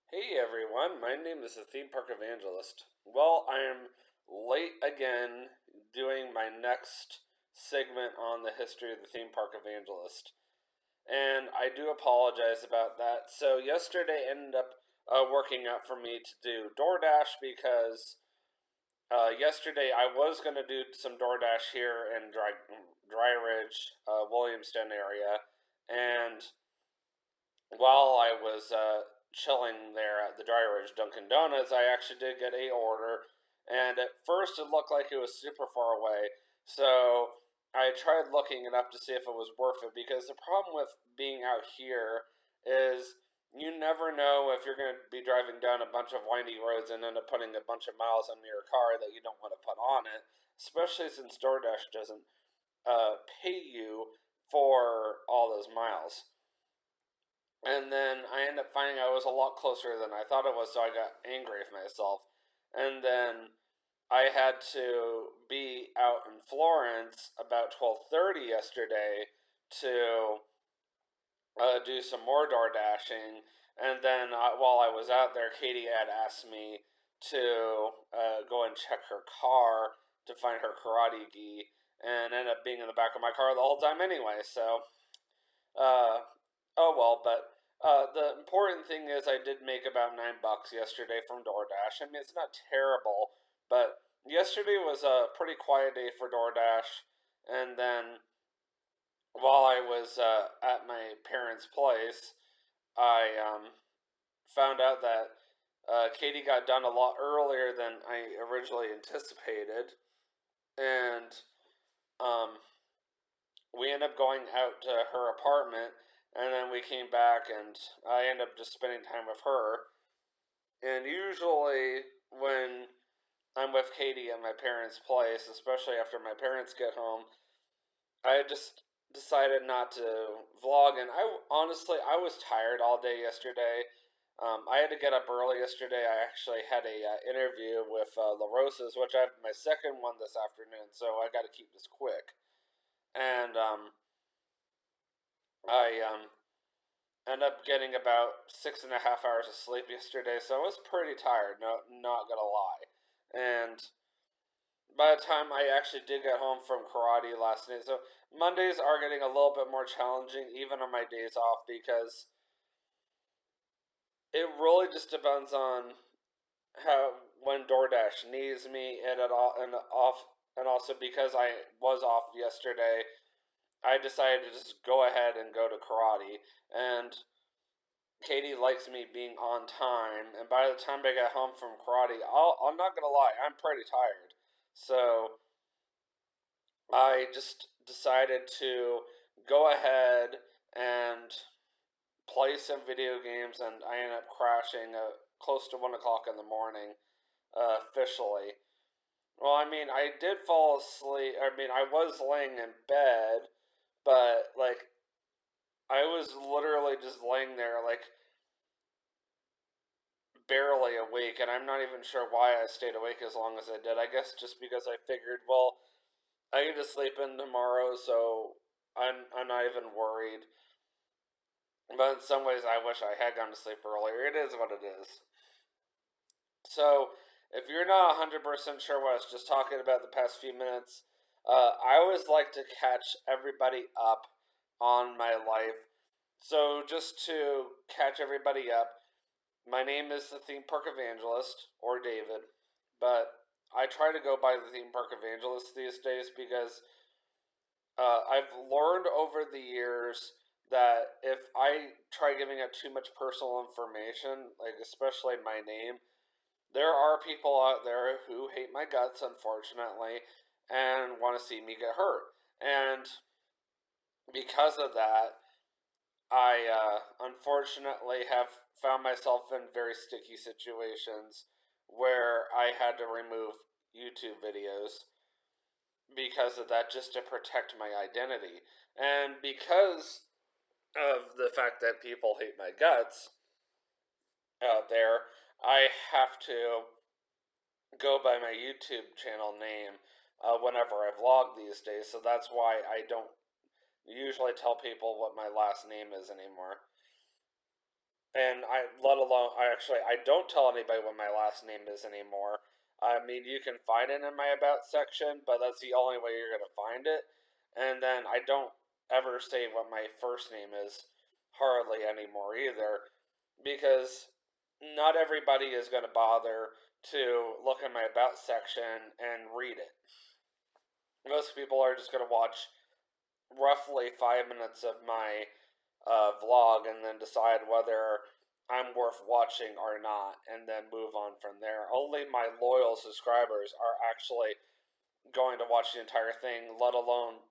Hey everyone, my name is the Theme Park Evangelist. Well, I am late again doing my next segment on the history of the Theme Park Evangelist. And I do apologize about that. So, yesterday ended up working out for me to do DoorDash because yesterday I was going to do some DoorDash here in Dry Ridge, Williamston area. And while I was chilling there at the Dry Ridge Dunkin' Donuts, I actually did get a order, and at first it looked like it was super far away. So I tried looking it up to see if it was worth it because the problem with being out here is you never know if you're going to be driving down a bunch of windy roads and end up putting a bunch of miles on your car that you don't want to put on it, especially since DoorDash doesn't pay you for all those miles. And then I ended up finding I was a lot closer than I thought it was, so I got angry with myself. And then I had to be out in Florence about 12:30 yesterday to do some more door dashing. And then while I was out there, Katie had asked me to go and check her car to find her karate gi, and ended up being in the back of my car the whole time anyway. So uh, oh well, but the important thing is I did make about $9 yesterday from DoorDash. I mean, it's not terrible, but yesterday was a pretty quiet day for DoorDash. And then while I was at my parents' place, I found out that Katie got done a lot earlier than I originally anticipated, and um, we ended up going out to her apartment, and then we came back, and I ended up just spending time with her. And usually, when I'm with Katie at my parents' place, especially after my parents get home, I just decided not to vlog. And I honestly, I was tired all day yesterday. I had to get up early yesterday. I actually had a interview with La Rosa's, which I have my second one this afternoon, so I got to keep this quick. And I ended up getting about 6.5 hours of sleep yesterday, so I was pretty tired. No, not gonna lie. And by the time I actually did get home from karate last night, so Mondays are getting a little bit more challenging, even on my days off, because it really just depends on how when DoorDash needs me and at all and off, and also because I was off yesterday, I decided to just go ahead and go to karate. And Katie likes me being on time, and by the time I get home from karate, I'm not gonna lie, I'm pretty tired. So I just decided to go ahead and play some video games, and I ended up crashing close to 1 o'clock in the morning, officially. Well, I mean, I did fall asleep. I mean, I was laying in bed, but like I was literally just laying there, like barely awake, and I'm not even sure why I stayed awake as long as I did. I guess just because I figured, well, I get to sleep in tomorrow, so I'm not even worried. But in some ways, I wish I had gone to sleep earlier. It is what it is. So, if you're not 100% sure what I was just talking about the past few minutes, I always like to catch everybody up on my life. So, just to catch everybody up, my name is the Theme Park Evangelist, or David, but I try to go by the Theme Park Evangelist these days because I've learned over the years that if I try giving out too much personal information, like especially my name, there are people out there who hate my guts, unfortunately, and want to see me get hurt. And because of that, I unfortunately have found myself in very sticky situations where I had to remove YouTube videos because of that, just to protect my identity. And because of the fact that people hate my guts out there, I have to go by my YouTube channel name whenever I vlog these days. So that's why I don't usually tell people what my last name is anymore. And I don't tell anybody what my last name is anymore. I mean, you can find it in my about section, but that's the only way you're gonna find it. And then I don't ever say what my first name is hardly anymore either, because not everybody is gonna bother to look in my about section and read it. Most people are just gonna watch roughly 5 minutes of my vlog and then decide whether I'm worth watching or not, and then move on from there. Only my loyal subscribers are actually going to watch the entire thing, let alone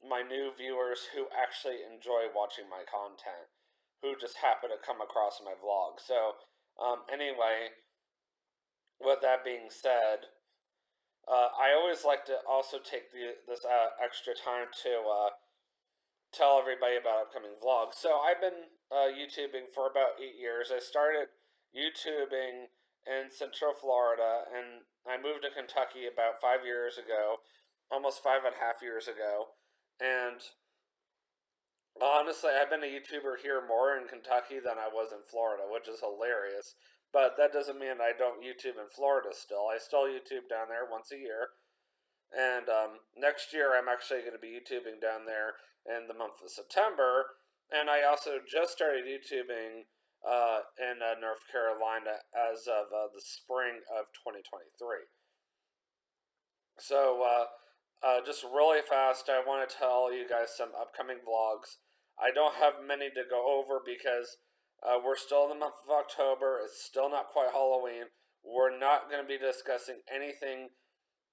my new viewers who actually enjoy watching my content, who just happen to come across my vlog. So, anyway, with that being said, I always like to also take this extra time to tell everybody about upcoming vlogs. So I've been YouTubing for about 8 years. I started YouTubing in Central Florida, and I moved to Kentucky about 5 years ago, almost 5.5 years ago. And honestly, I've been a YouTuber here more in Kentucky than I was in Florida, which is hilarious. But that doesn't mean I don't YouTube in Florida still. I still YouTube down there once a year. And next year, I'm actually going to be YouTubing down there in the month of September. And I also just started YouTubing in North Carolina as of the spring of 2023. So, just really fast, I want to tell you guys some upcoming vlogs. I don't have many to go over because we're still in the month of October. It's still not quite Halloween. We're not going to be discussing anything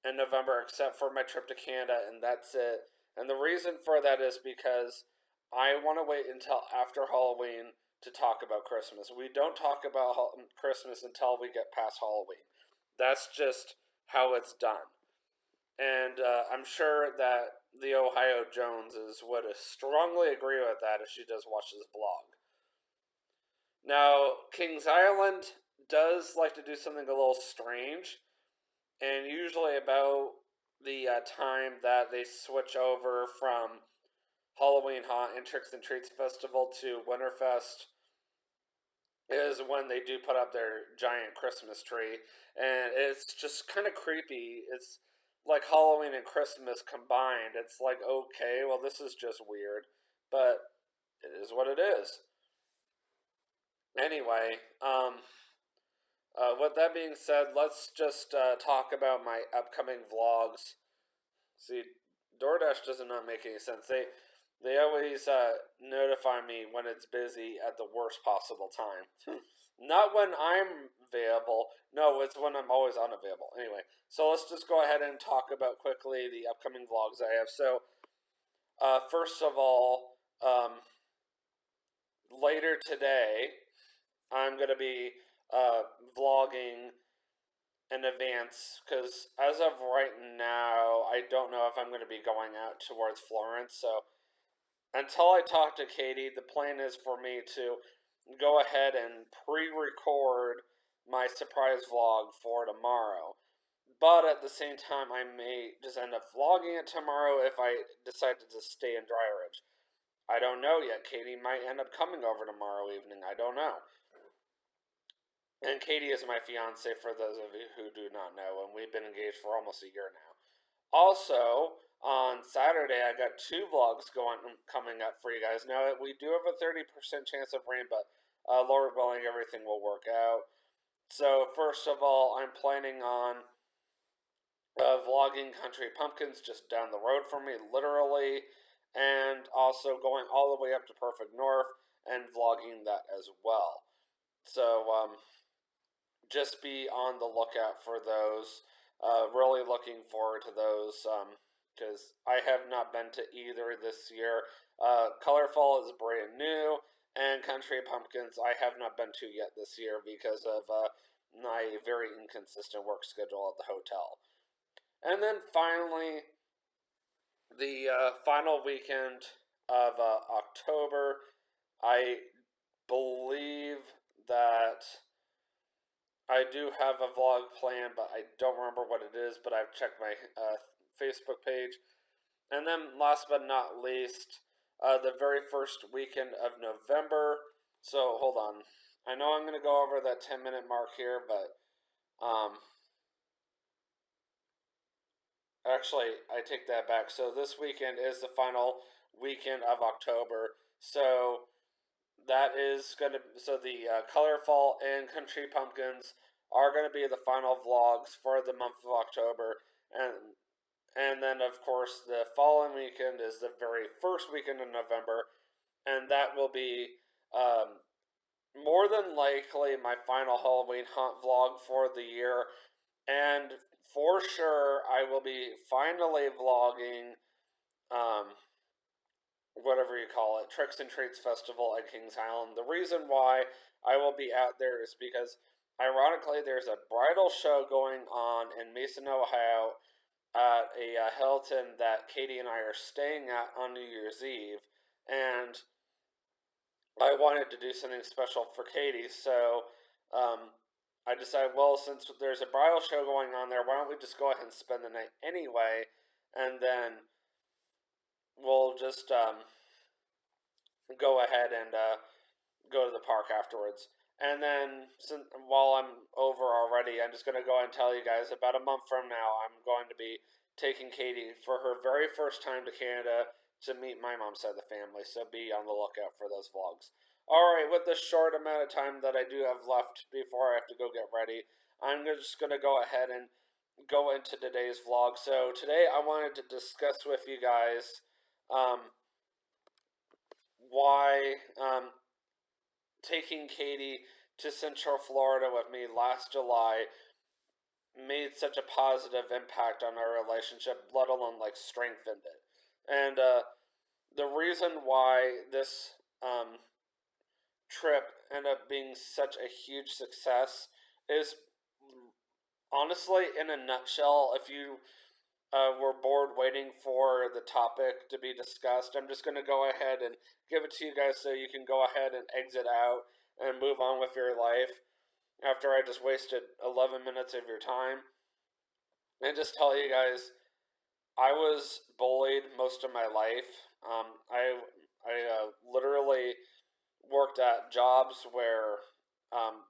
in November except for my trip to Canada, and that's it. And the reason for that is because I want to wait until after Halloween to talk about Christmas. We don't talk about Christmas until we get past Halloween. That's just how it's done. And I'm sure that the Ohio Joneses would strongly agree with that if she does watch this vlog. Now, Kings Island does like to do something a little strange, and usually about the time that they switch over from Halloween Haunt and Tricks and Treats Festival to Winterfest is when they do put up their giant Christmas tree, and it's just kind of creepy. It's like Halloween and Christmas combined. It's like, okay, well, this is just weird, but it is what it is. Anyway, with that being said, let's just talk about my upcoming vlogs. See, DoorDash does not make any sense. They always notify me when it's busy at the worst possible time. Not when I'm available. No, it's when I'm always unavailable. Anyway, so let's just go ahead and talk about quickly the upcoming vlogs I have. So, first of all, later today, I'm going to be vlogging in advance because as of right now, I don't know if I'm going to be going out towards Florence. So until I talk to Katie, the plan is for me to go ahead and pre-record my surprise vlog for tomorrow. But at the same time, I may just end up vlogging it tomorrow if I decide to just stay in Dry Ridge. I don't know yet. Katie might end up coming over tomorrow evening. I don't know. And Katie is my fiance, for those of you who do not know, and we've been engaged for almost a year now. Also, on Saturday, I got two vlogs coming up for you guys. Now, we do have a 30% chance of rain, but Lord willing, everything will work out. So, first of all, I'm planning on vlogging Country Pumpkins just down the road from me, literally, and also going all the way up to Perfect North and vlogging that as well. So, just be on the lookout for those. Really looking forward to those because I have not been to either this year. Colorful is brand new, and Country Pumpkins I have not been to yet this year because of my very inconsistent work schedule at the hotel. And then finally, the final weekend of October, I believe that I do have a vlog plan, but I don't remember what it is, but I've checked my Facebook page. And then last but not least, the very first weekend of November, So hold on. I know I'm going to go over that 10-minute mark here, but actually, I take that back. So this weekend is the final weekend of October. So that is going to, so the Colorful and Country Pumpkins are going to be the final vlogs for the month of October. And then, of course, the following weekend is the very first weekend in November. And that will be more than likely my final Halloween hunt vlog for the year. And for sure, I will be finally vlogging, whatever you call it, Tricks and Treats Festival at Kings Island. The reason why I will be out there is because, ironically, there's a bridal show going on in Mason, Ohio, at a Hilton that Katie and I are staying at on New Year's Eve, and I wanted to do something special for Katie, so I decided, well, since there's a bridal show going on there, why don't we just go ahead and spend the night anyway, and then we'll just go ahead and go to the park afterwards. And then, while I'm over already, I'm just going to go and tell you guys about a month from now, I'm going to be taking Katie for her very first time to Canada to meet my mom's side of the family. So be on the lookout for those vlogs. Alright, with the short amount of time that I do have left before I have to go get ready, I'm just going to go ahead and go into today's vlog. So today I wanted to discuss with you guys why taking Katie to Central Florida with me last July made such a positive impact on our relationship, let alone like strengthened it. And the reason why this trip ended up being such a huge success is honestly, in a nutshell, if you were bored waiting for the topic to be discussed, I'm just going to go ahead and give it to you guys so you can go ahead and exit out and move on with your life after I just wasted 11 minutes of your time. And just tell you guys, I was bullied most of my life. I literally worked at jobs where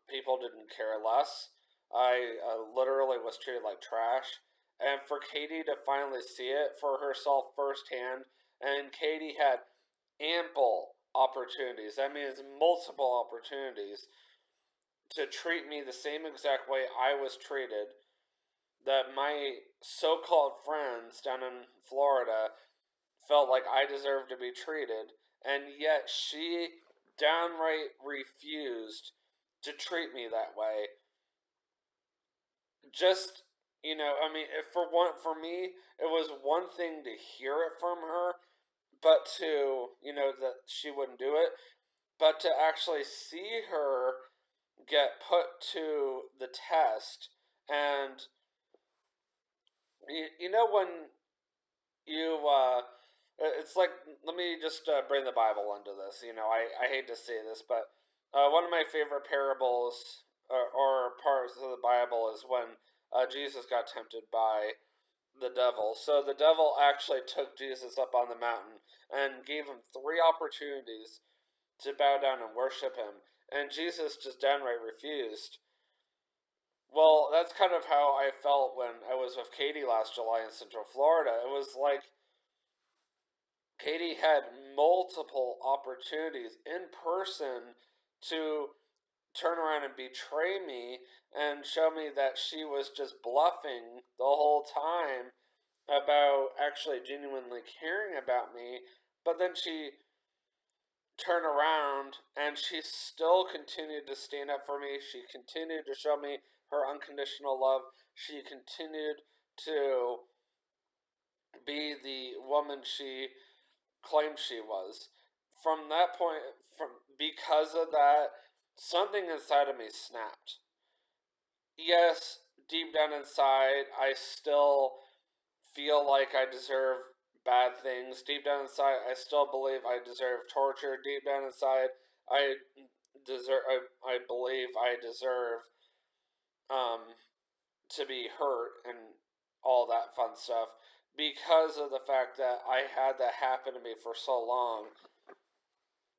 people didn't care less. I literally was treated like trash. And for Katie to finally see it for herself firsthand, and Katie had ample opportunities, that means multiple opportunities, to treat me the same exact way I was treated, that my so called friends down in Florida felt like I deserved to be treated, and yet she downright refused to treat me that way. Just, I mean, for me, it was one thing to hear it from her, but to, that she wouldn't do it, but to actually see her get put to the test. And when you it's like, let me just bring the Bible into this. I hate to say this, but one of my favorite parables, or parts of the Bible, is when Jesus got tempted by the devil. So the devil actually took Jesus up on the mountain and gave him three opportunities to bow down and worship him, and Jesus just downright refused. Well, that's kind of how I felt when I was with Katie last July in Central Florida. It was like Katie had multiple opportunities in person to turn around and betray me and show me that she was just bluffing the whole time about actually genuinely caring about me. But then she turned around and she still continued to stand up for me. She continued to show me her unconditional love. She continued to be the woman she claimed she was. From that point, because of that, something inside of me snapped. Yes, deep down inside, I still feel like I deserve bad things. Deep down inside, I still believe I deserve torture. Deep down inside, I I believe I deserve um to be hurt and all that fun stuff, because of the fact that I had that happen to me for so long.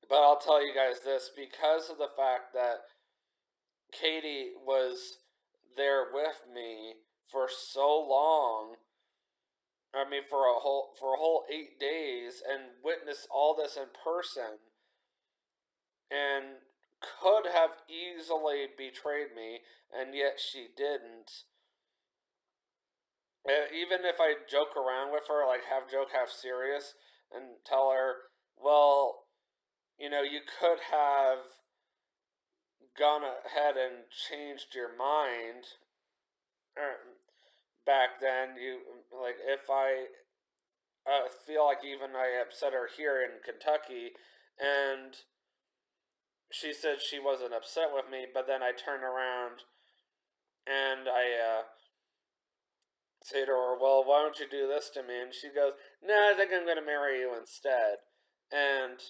But I'll tell you guys this, because of the fact that Katie was there with me for so long. I mean, for a whole 8 days, and witnessed all this in person, and could have easily betrayed me, and yet she didn't. Even if I joke around with her, like half joke, half serious, and tell her, well, you could have gone ahead and changed your mind back then. Like, if I feel like even I upset her here in Kentucky, and she said she wasn't upset with me, but then I turn around and I say to her, well, why don't you do this to me? And she goes, no, I think I'm going to marry you instead. And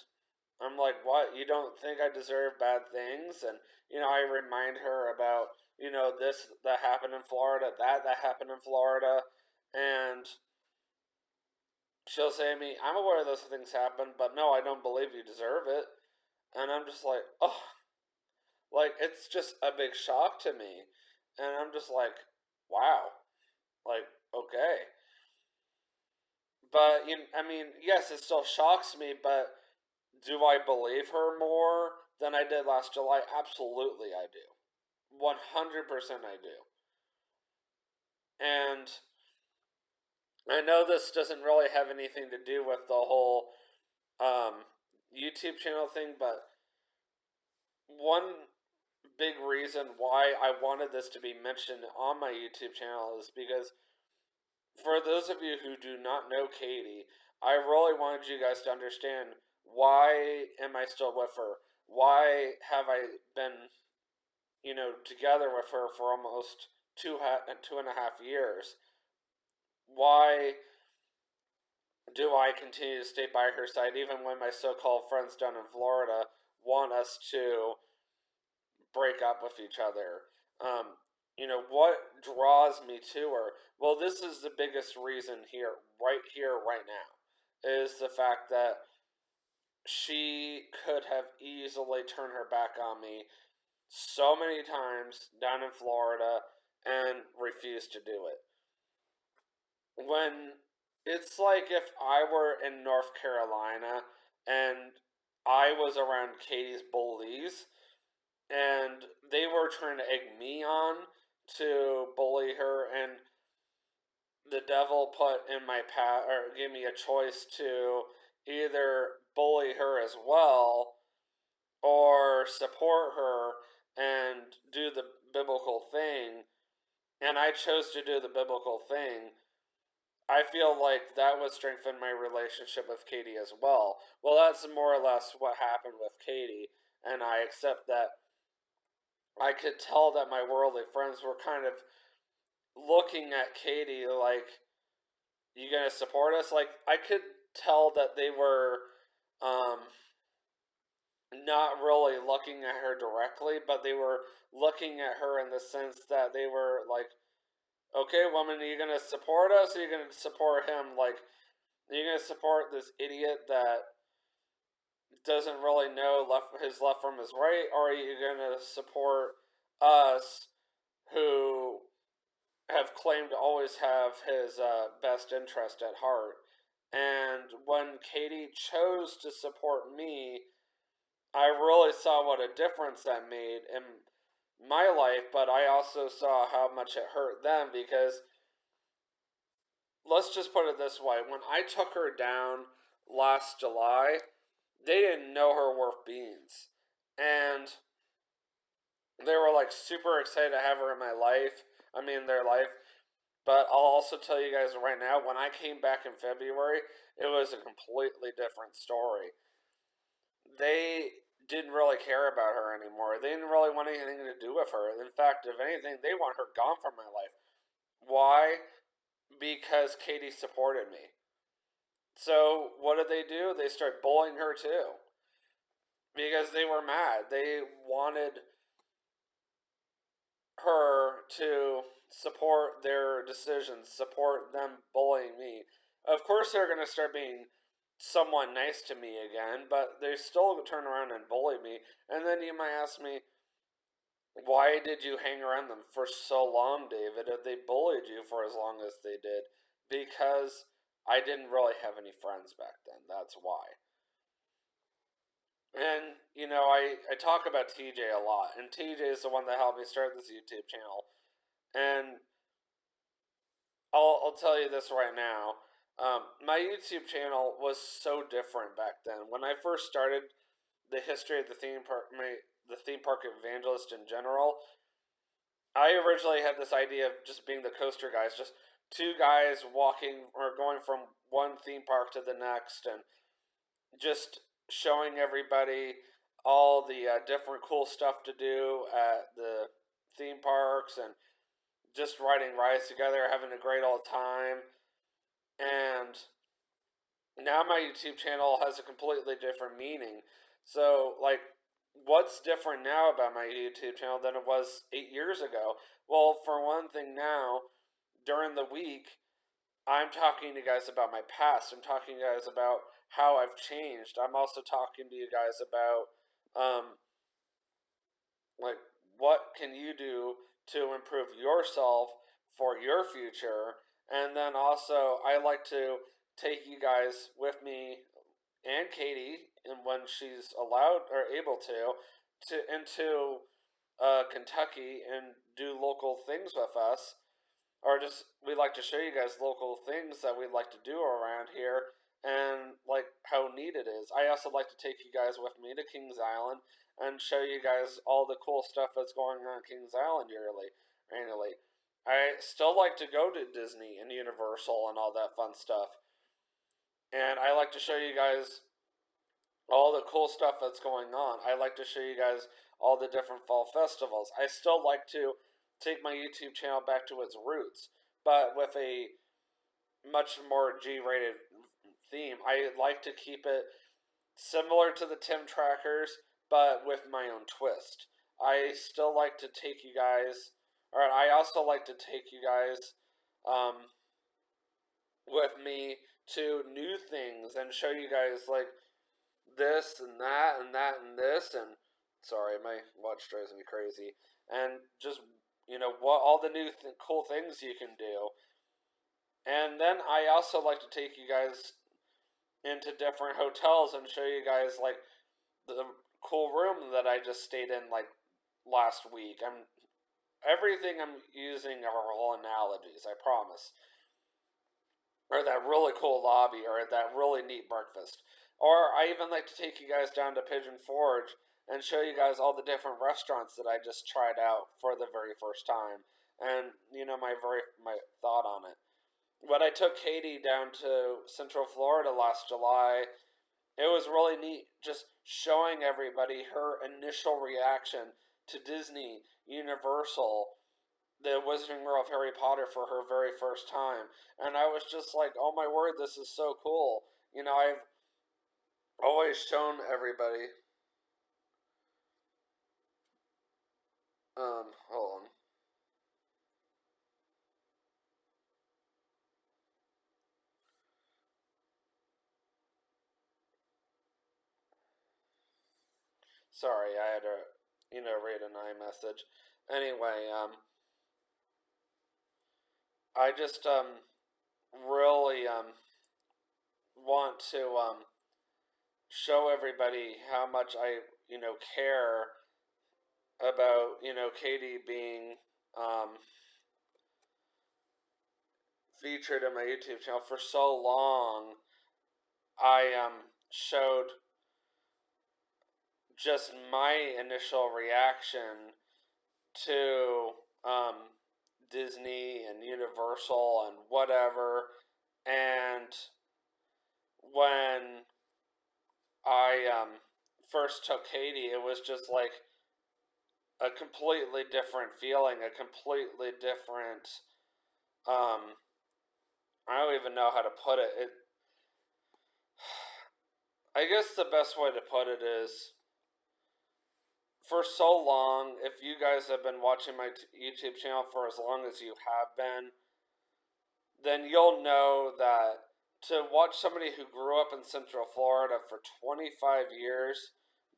I'm like, what? You don't think I deserve bad things? And, I remind her about, this that happened in Florida, that happened in Florida. And she'll say to me, I'm aware those things happen, but no, I don't believe you deserve it. And I'm just like, oh, like, it's just a big shock to me. And I'm just like, wow, like, okay. But, I mean, yes, it still shocks me, but do I believe her more than I did last July? Absolutely, I do. 100% I do. And I know this doesn't really have anything to do with the whole um, YouTube channel thing, but one big reason why I wanted this to be mentioned on my YouTube channel is because, for those of you who do not know Katie, I really wanted you guys to understand, why am I still with her? Why have I been, together with her for almost 2.5 years? Why do I continue to stay by her side even when my so-called friends down in Florida want us to break up with each other? What draws me to her? Well, this is the biggest reason here, right now, is the fact that she could have easily turned her back on me so many times down in Florida and refused to do it. When it's like if I were in North Carolina and I was around Katie's bullies, and they were trying to egg me on to bully her, and the devil put in my path, or gave me a choice to either bully her as well or support her and do the biblical thing, and I chose to do the biblical thing. I feel like that would strengthen my relationship with Katie as well. Well, that's more or less what happened with Katie, and I accept that. I could tell that my worldly friends were kind of looking at Katie like, you gonna support us? Like, I could tell that they were um, not really looking at her directly, but they were looking at her in the sense that they were like, okay, woman, are you gonna support us? Or are you gonna support him? Like, are you gonna support this idiot that doesn't really know his left from his right, or are you gonna support us, who have claimed to always have his best interest at heart? And when Katie chose to support me, I really saw what a difference that made in my life, but I also saw how much it hurt them, because let's just put it this way, when I took her down last July, they didn't know her worth beans. And they were like super excited to have her in my life. I mean, their life. But I'll also tell you guys right now, when I came back in February, it was a completely different story. They didn't really care about her anymore. They didn't really want anything to do with her. In fact, if anything, they want her gone from my life. Why? Because Katie supported me. So what did they do? They started bullying her too. Because they were mad. They wanted her to support their decisions, support them bullying me. Of course, they're going to start being somewhat nice to me again, but they still turn around and bully me. And then you might ask me, why did you hang around them for so long, David, if they bullied you for as long as they did? Because I didn't really have any friends back then. That's why. And, I talk about TJ a lot, and TJ is the one that helped me start this YouTube channel. And I'll tell you this right now. My YouTube channel was so different back then. When I first started the history of the theme park evangelist in general, I originally had this idea of just being the coaster guys, just two guys walking or going from one theme park to the next, and just showing everybody all the different cool stuff to do at the theme parks, and just riding rides together, having a great old time. And now my YouTube channel has a completely different meaning. So, like, what's different now about my YouTube channel than it was 8 years ago? Well, for one thing, now, during the week, I'm talking to you guys about my past. I'm talking to you guys about how I've changed. I'm also talking to you guys about, like, what can you do to improve yourself for your future? And then also, I like to take you guys with me and Katie, and when she's allowed or able to into Kentucky and do local things with us, or just we like to show you guys local things that we'd like to do around here and like how neat it is. I also like to take you guys with me to Kings Island and show you guys all the cool stuff that's going on at Kings Island annually. I still like to go to Disney and Universal and all that fun stuff. And I like to show you guys all the cool stuff that's going on. I like to show you guys all the different fall festivals. I still like to take my YouTube channel back to its roots, but with a much more G-rated theme. I like to keep it similar to the Tim Trackers, but with my own twist. I still like to take you guys, or I also like to take you guys with me to new things and show you guys like this and that and that and this, and sorry, my watch drives me crazy, and just what all the new cool things you can do. And then I also like to take you guys into different hotels and show you guys like the cool room that I just stayed in like last week. Everything I'm using are all analogies, I promise. Or that really cool lobby, or that really neat breakfast. Or I even like to take you guys down to Pigeon Forge and show you guys all the different restaurants that I just tried out for the very first time, and my thought on it. When I took Katie down to Central Florida last July, it was really neat just showing everybody her initial reaction to Disney, Universal, the Wizarding World of Harry Potter for her very first time. And I was just like, oh my word, this is so cool. I've always shown everybody. Hold on. Sorry, I had to, read an iMessage. Anyway, I just, really, want to, show everybody how much I, care about, Katie being, featured in my YouTube channel for so long. I, showed just my initial reaction to, Disney and Universal and whatever. And when I, first took Katie, it was just like a completely different feeling, a completely different, um, I don't even know how to put it. I guess the best way to put it is, for so long, if you guys have been watching my YouTube channel for as long as you have been, then you'll know that to watch somebody who grew up in Central Florida for 25 years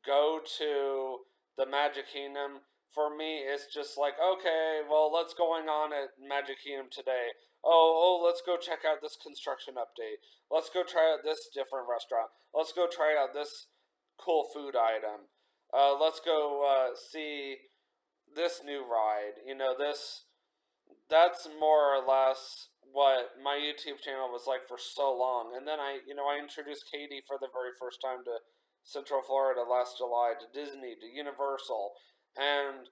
go to the Magic Kingdom, for me, it's just like, okay, well, what's going on at Magic Kingdom today? Let's go check out this construction update. Let's go try out this different restaurant. Let's go try out this cool food item. Let's go see this new ride. That's more or less what my YouTube channel was like for so long. And then I introduced Katie for the very first time to Central Florida last July, to Disney, to Universal. And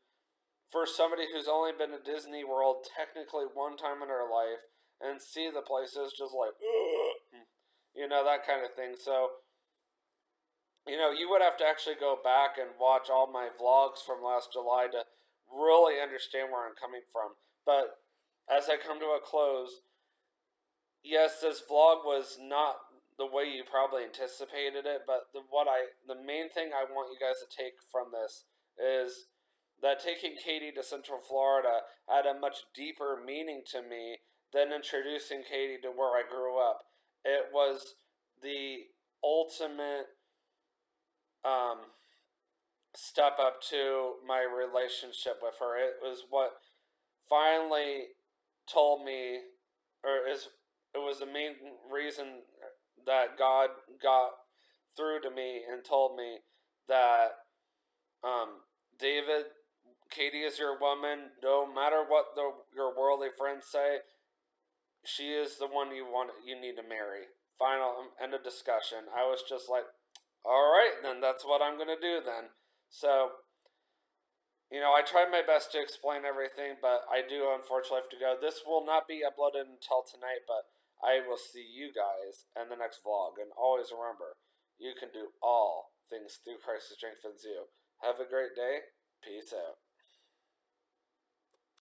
for somebody who's only been to Disney World technically one time in her life and see the places just like, ugh, that kind of thing. So, you would have to actually go back and watch all my vlogs from last July to really understand where I'm coming from. But as I come to a close, yes, this vlog was not the way you probably anticipated it, but the main thing I want you guys to take from this is that taking Katie to Central Florida had a much deeper meaning to me than introducing Katie to where I grew up. It was the ultimate step up to my relationship with her. It was what finally told me, or is it was the main reason that God got through to me and told me that, David, Katie is your woman. No matter what your worldly friends say, she is the one you need to marry. Final end of discussion. I was just like, all right, then that's what I'm gonna do then. So, I tried my best to explain everything, but I do unfortunately have to go. This will not be uploaded until tonight, but I will see you guys in the next vlog. And always remember, you can do all things through Christ who strengthens you. Have a great day. Peace out.